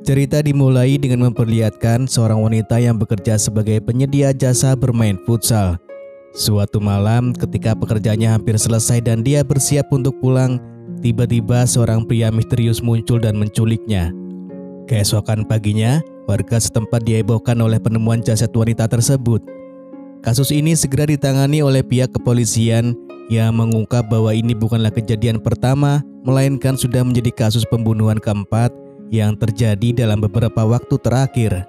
Cerita dimulai dengan memperlihatkan seorang wanita yang bekerja sebagai penyedia jasa bermain futsal. Suatu malam ketika pekerjaannya hampir selesai dan dia bersiap untuk pulang, tiba-tiba seorang pria misterius muncul dan menculiknya. Keesokan paginya, warga setempat dihebohkan oleh penemuan jasad wanita tersebut. Kasus ini segera ditangani oleh pihak kepolisian yang mengungkap bahwa ini bukanlah kejadian pertama, melainkan sudah menjadi kasus pembunuhan keempat yang terjadi dalam beberapa waktu terakhir.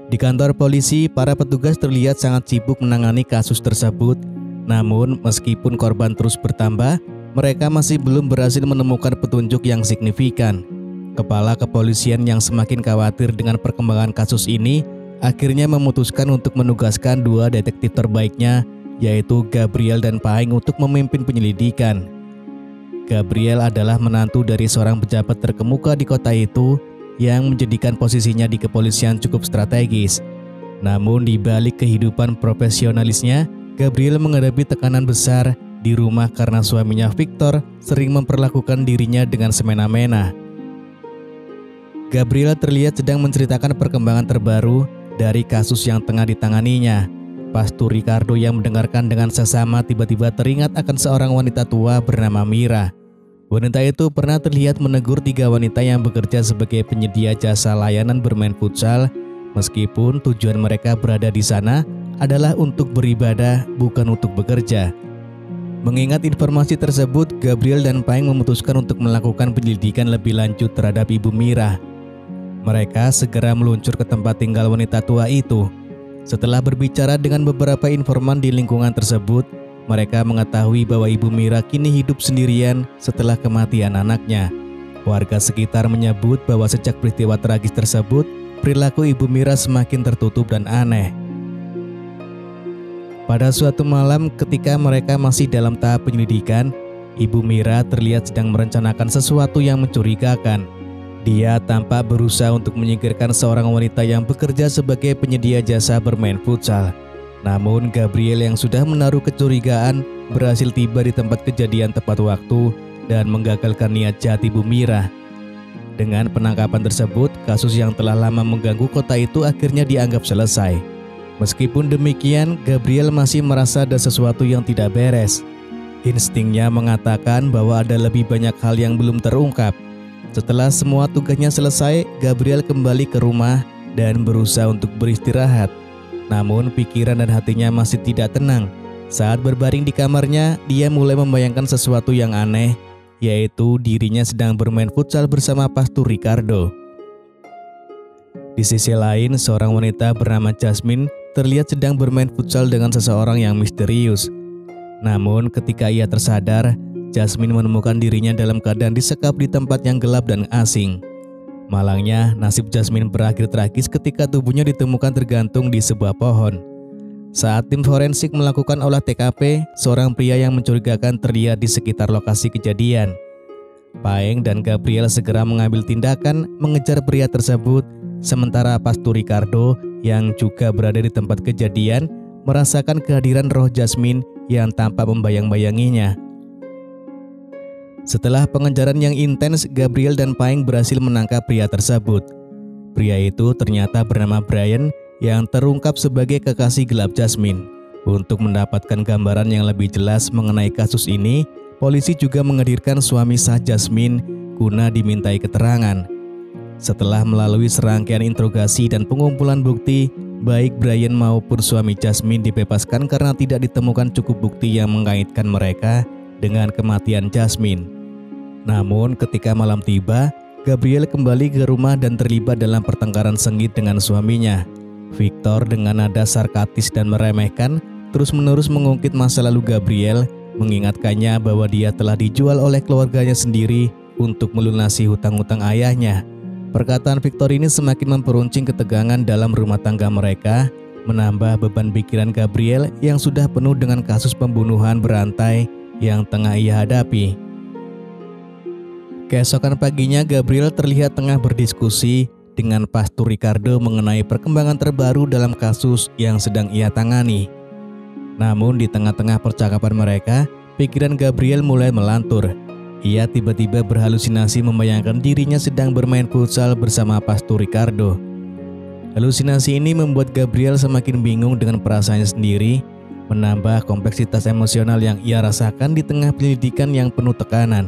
Di kantor polisi, para petugas terlihat sangat sibuk menangani kasus tersebut. Namun, meskipun korban terus bertambah, mereka masih belum berhasil menemukan petunjuk yang signifikan. Kepala kepolisian yang semakin khawatir dengan perkembangan kasus ini, akhirnya memutuskan untuk menugaskan dua detektif terbaiknya, yaitu Gabriel dan Paeng untuk memimpin penyelidikan. Gabriel adalah menantu dari seorang pejabat terkemuka di kota itu yang menjadikan posisinya di kepolisian cukup strategis. Namun di balik kehidupan profesionalisnya, Gabriel menghadapi tekanan besar di rumah karena suaminya Victor sering memperlakukan dirinya dengan semena-mena. Gabriel terlihat sedang menceritakan perkembangan terbaru dari kasus yang tengah ditanganinya. Pastor Ricardo yang mendengarkan dengan seksama tiba-tiba teringat akan seorang wanita tua bernama Mira. Wanita itu pernah terlihat menegur tiga wanita yang bekerja sebagai penyedia jasa layanan bermain futsal, meskipun tujuan mereka berada di sana adalah untuk beribadah, bukan untuk bekerja. Mengingat informasi tersebut, Gabriel dan Paeng memutuskan untuk melakukan penyelidikan lebih lanjut terhadap Ibu Mira. Mereka segera meluncur ke tempat tinggal wanita tua itu. Setelah berbicara dengan beberapa informan di lingkungan tersebut, mereka mengetahui bahwa Ibu Mira kini hidup sendirian setelah kematian anaknya. Warga sekitar menyebut bahwa sejak peristiwa tragis tersebut, perilaku Ibu Mira semakin tertutup dan aneh. Pada suatu malam ketika mereka masih dalam tahap penyelidikan, Ibu Mira terlihat sedang merencanakan sesuatu yang mencurigakan. Dia tampak berusaha untuk menyingkirkan seorang wanita yang bekerja sebagai penyedia jasa bermain futsal. Namun Gabriel yang sudah menaruh kecurigaan berhasil tiba di tempat kejadian tepat waktu dan menggagalkan niat jahat Ibu Mira. Dengan penangkapan tersebut, kasus yang telah lama mengganggu kota itu akhirnya dianggap selesai. Meskipun demikian, Gabriel masih merasa ada sesuatu yang tidak beres. Instingnya mengatakan bahwa ada lebih banyak hal yang belum terungkap. Setelah semua tugasnya selesai, Gabriel kembali ke rumah dan berusaha untuk beristirahat. Namun pikiran dan hatinya masih tidak tenang. Saat berbaring di kamarnya, dia mulai membayangkan sesuatu yang aneh, yaitu dirinya sedang bermain futsal bersama Pastor Ricardo. Di sisi lain, seorang wanita bernama Jasmine terlihat sedang bermain futsal dengan seseorang yang misterius. Namun ketika ia tersadar, Jasmine menemukan dirinya dalam keadaan disekap di tempat yang gelap dan asing. Malangnya, nasib Jasmine berakhir tragis ketika tubuhnya ditemukan tergantung di sebuah pohon. Saat tim forensik melakukan olah TKP, seorang pria yang mencurigakan terlihat di sekitar lokasi kejadian. Paeng dan Gabriel segera mengambil tindakan mengejar pria tersebut, sementara Pastor Ricardo yang juga berada di tempat kejadian merasakan kehadiran roh Jasmine yang tampak membayang-bayanginya. Setelah pengejaran yang intens, Gabriel dan Paeng berhasil menangkap pria tersebut. Pria itu ternyata bernama Brian yang terungkap sebagai kekasih gelap Jasmine. Untuk mendapatkan gambaran yang lebih jelas mengenai kasus ini, polisi juga menghadirkan suami sah Jasmine guna dimintai keterangan. Setelah melalui serangkaian interogasi dan pengumpulan bukti, baik Brian maupun suami Jasmine dibebaskan karena tidak ditemukan cukup bukti yang mengaitkan mereka dengan kematian Jasmine. Namun ketika malam tiba, Gabriel kembali ke rumah dan terlibat dalam pertengkaran sengit dengan suaminya. Victor dengan nada sarkastis dan meremehkan terus-menerus mengungkit masa lalu Gabriel, mengingatkannya bahwa dia telah dijual oleh keluarganya sendiri untuk melunasi hutang-hutang ayahnya. Perkataan Victor ini semakin memperuncing ketegangan dalam rumah tangga mereka, menambah beban pikiran Gabriel yang sudah penuh dengan kasus pembunuhan berantai yang tengah ia hadapi. Keesokan paginya, Gabriel terlihat tengah berdiskusi dengan Pastor Ricardo mengenai perkembangan terbaru dalam kasus yang sedang ia tangani. Namun di tengah-tengah percakapan mereka, pikiran Gabriel mulai melantur. Ia tiba-tiba berhalusinasi membayangkan dirinya sedang bermain futsal bersama Pastor Ricardo. Halusinasi ini membuat Gabriel semakin bingung dengan perasaannya sendiri, menambah kompleksitas emosional yang ia rasakan di tengah penyelidikan yang penuh tekanan.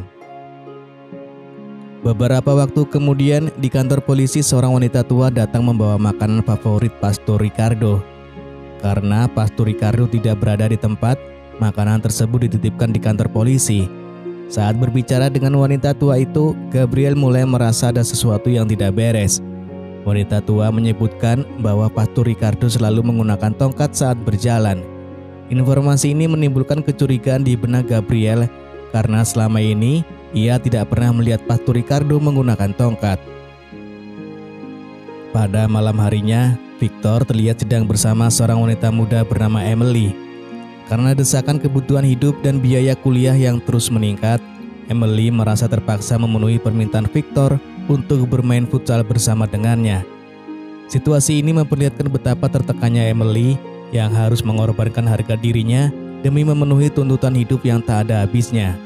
Beberapa waktu kemudian, di kantor polisi seorang wanita tua datang membawa makanan favorit Pastor Ricardo. Karena Pastor Ricardo tidak berada di tempat, makanan tersebut dititipkan di kantor polisi. Saat berbicara dengan wanita tua itu, Gabriel mulai merasa ada sesuatu yang tidak beres. Wanita tua menyebutkan bahwa Pastor Ricardo selalu menggunakan tongkat saat berjalan. Informasi ini menimbulkan kecurigaan di benak Gabriel karena selama ini ia tidak pernah melihat Pastor Ricardo menggunakan tongkat. Pada malam harinya, Victor terlihat sedang bersama seorang wanita muda bernama Emily. Karena desakan kebutuhan hidup dan biaya kuliah yang terus meningkat, Emily merasa terpaksa memenuhi permintaan Victor untuk bermain futsal bersama dengannya. Situasi ini memperlihatkan betapa tertekannya Emily yang harus mengorbankan harga dirinya demi memenuhi tuntutan hidup yang tak ada habisnya.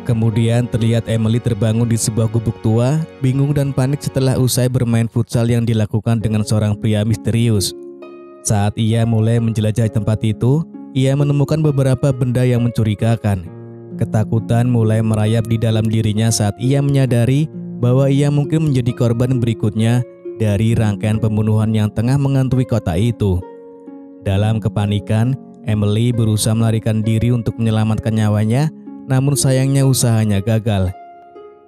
Kemudian terlihat Emily terbangun di sebuah gubuk tua, bingung dan panik setelah usai bermain futsal yang dilakukan dengan seorang pria misterius. Saat ia mulai menjelajahi tempat itu, ia menemukan beberapa benda yang mencurigakan. Ketakutan mulai merayap di dalam dirinya saat ia menyadari bahwa ia mungkin menjadi korban berikutnya dari rangkaian pembunuhan yang tengah menghantui kota itu. Dalam kepanikan, Emily berusaha melarikan diri untuk menyelamatkan nyawanya, namun sayangnya usahanya gagal.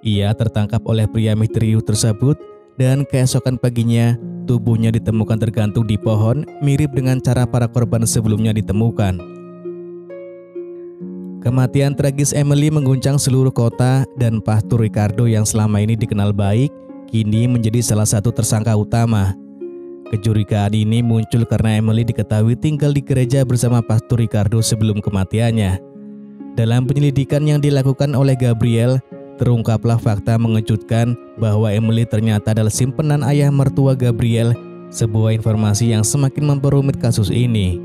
Ia tertangkap oleh pria misterius tersebut dan keesokan paginya tubuhnya ditemukan tergantung di pohon, mirip dengan cara para korban sebelumnya ditemukan. Kematian tragis Emily mengguncang seluruh kota dan Pastor Ricardo yang selama ini dikenal baik, kini menjadi salah satu tersangka utama. Kecurigaan ini muncul karena Emily diketahui tinggal di gereja bersama Pastor Ricardo sebelum kematiannya. Dalam penyelidikan yang dilakukan oleh Gabriel, terungkaplah fakta mengejutkan bahwa Emily ternyata adalah simpenan ayah mertua Gabriel, sebuah informasi yang semakin memperumit kasus ini.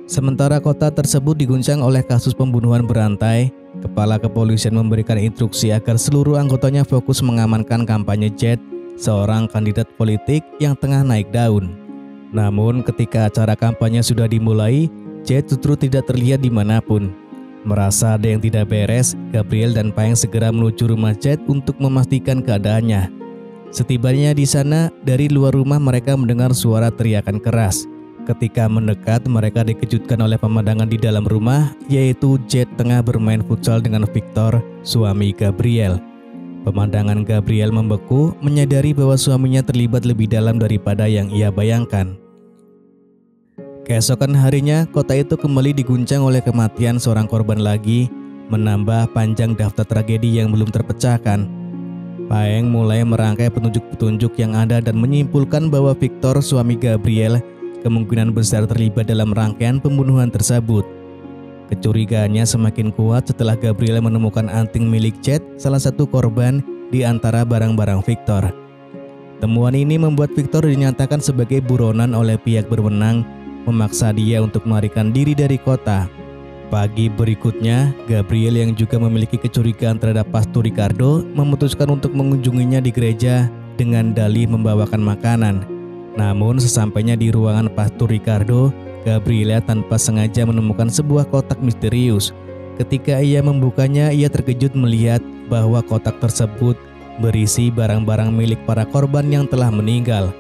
Sementara kota tersebut diguncang oleh kasus pembunuhan berantai, kepala kepolisian memberikan instruksi agar seluruh anggotanya fokus mengamankan kampanye Jet, seorang kandidat politik yang tengah naik daun. Namun ketika acara kampanye sudah dimulai, Jet justru tidak terlihat dimanapun. Merasa ada yang tidak beres, Gabriel dan Paeng segera menuju rumah Jet untuk memastikan keadaannya. Setibanya di sana, dari luar rumah mereka mendengar suara teriakan keras. Ketika mendekat, mereka dikejutkan oleh pemandangan di dalam rumah, yaitu Jet tengah bermain futsal dengan Victor, suami Gabriel. Pemandangan Gabriel membeku, menyadari bahwa suaminya terlibat lebih dalam daripada yang ia bayangkan. Keesokan harinya, kota itu kembali diguncang oleh kematian seorang korban lagi, menambah panjang daftar tragedi yang belum terpecahkan. Paeng mulai merangkai petunjuk-petunjuk yang ada dan menyimpulkan bahwa Victor, suami Gabriel, kemungkinan besar terlibat dalam rangkaian pembunuhan tersebut. Kecurigaannya semakin kuat setelah Gabriel menemukan anting milik Jet, salah satu korban di antara barang-barang Victor. Temuan ini membuat Victor dinyatakan sebagai buronan oleh pihak berwenang, memaksa dia untuk melarikan diri dari kota. Pagi berikutnya, Gabriel yang juga memiliki kecurigaan terhadap Pastor Ricardo memutuskan untuk mengunjunginya di gereja dengan dalih membawakan makanan. Namun sesampainya di ruangan Pastor Ricardo, Gabriela tanpa sengaja menemukan sebuah kotak misterius. Ketika ia membukanya, ia terkejut melihat bahwa kotak tersebut berisi barang-barang milik para korban yang telah meninggal.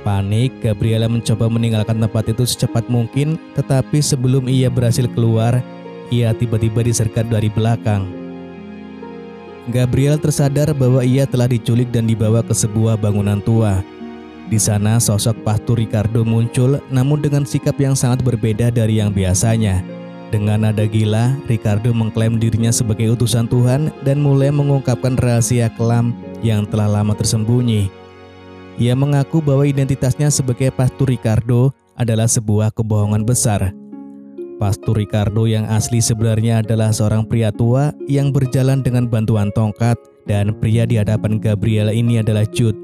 Panik, Gabriela mencoba meninggalkan tempat itu secepat mungkin, tetapi sebelum ia berhasil keluar, ia tiba-tiba disergap dari belakang. Gabriel tersadar bahwa ia telah diculik dan dibawa ke sebuah bangunan tua. Di sana sosok Pastor Ricardo muncul, namun dengan sikap yang sangat berbeda dari yang biasanya. Dengan nada gila, Ricardo mengklaim dirinya sebagai utusan Tuhan dan mulai mengungkapkan rahasia kelam yang telah lama tersembunyi. Ia mengaku bahwa identitasnya sebagai Pastor Ricardo adalah sebuah kebohongan besar. Pastor Ricardo yang asli sebenarnya adalah seorang pria tua yang berjalan dengan bantuan tongkat, dan pria di hadapan Gabriela ini adalah Jude,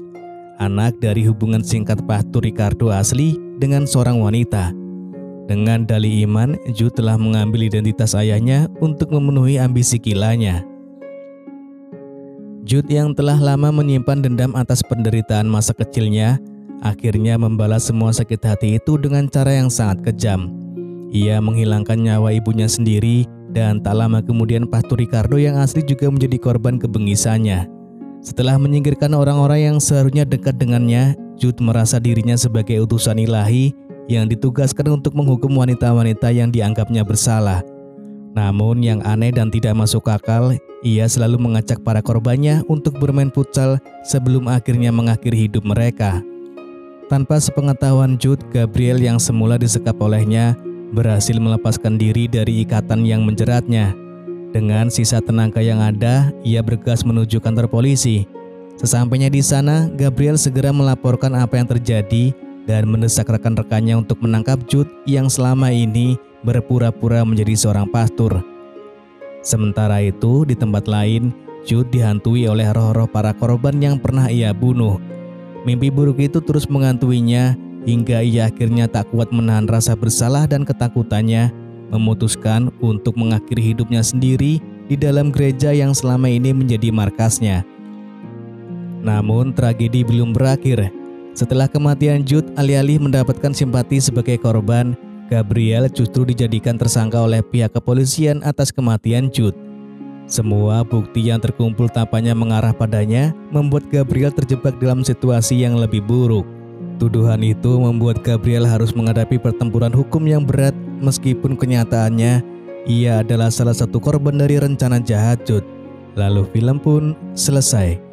anak dari hubungan singkat Pastor Ricardo asli dengan seorang wanita. Dengan dalih iman, Jude telah mengambil identitas ayahnya untuk memenuhi ambisi gilanya. Jude yang telah lama menyimpan dendam atas penderitaan masa kecilnya, akhirnya membalas semua sakit hati itu dengan cara yang sangat kejam. Ia menghilangkan nyawa ibunya sendiri, dan tak lama kemudian Pastor Ricardo yang asli juga menjadi korban kebengisannya. Setelah menyingkirkan orang-orang yang seharusnya dekat dengannya, Jude merasa dirinya sebagai utusan ilahi yang ditugaskan untuk menghukum wanita-wanita yang dianggapnya bersalah. Namun yang aneh dan tidak masuk akal, ia selalu mengajak para korbannya untuk bermain futsal sebelum akhirnya mengakhiri hidup mereka. Tanpa sepengetahuan Jude, Gabriel yang semula disekap olehnya berhasil melepaskan diri dari ikatan yang menjeratnya. Dengan sisa tenaga yang ada, ia bergegas menuju kantor polisi. Sesampainya di sana, Gabriel segera melaporkan apa yang terjadi dan mendesak rekan-rekannya untuk menangkap Jude yang selama ini berpura-pura menjadi seorang pastor. Sementara itu, di tempat lain, Jude dihantui oleh roh-roh para korban yang pernah ia bunuh. Mimpi buruk itu terus menghantuinya hingga ia akhirnya tak kuat menahan rasa bersalah dan ketakutannya, memutuskan untuk mengakhiri hidupnya sendiri di dalam gereja yang selama ini menjadi markasnya. Namun tragedi belum berakhir. Setelah kematian Jude, alih-alih mendapatkan simpati sebagai korban, Gabriel justru dijadikan tersangka oleh pihak kepolisian atas kematian Jude. Semua bukti yang terkumpul tampaknya mengarah padanya, membuat Gabriel terjebak dalam situasi yang lebih buruk. Tuduhan itu membuat Gabriel harus menghadapi pertempuran hukum yang berat, meskipun kenyataannya ia adalah salah satu korban dari rencana jahat Jude. Lalu film pun selesai.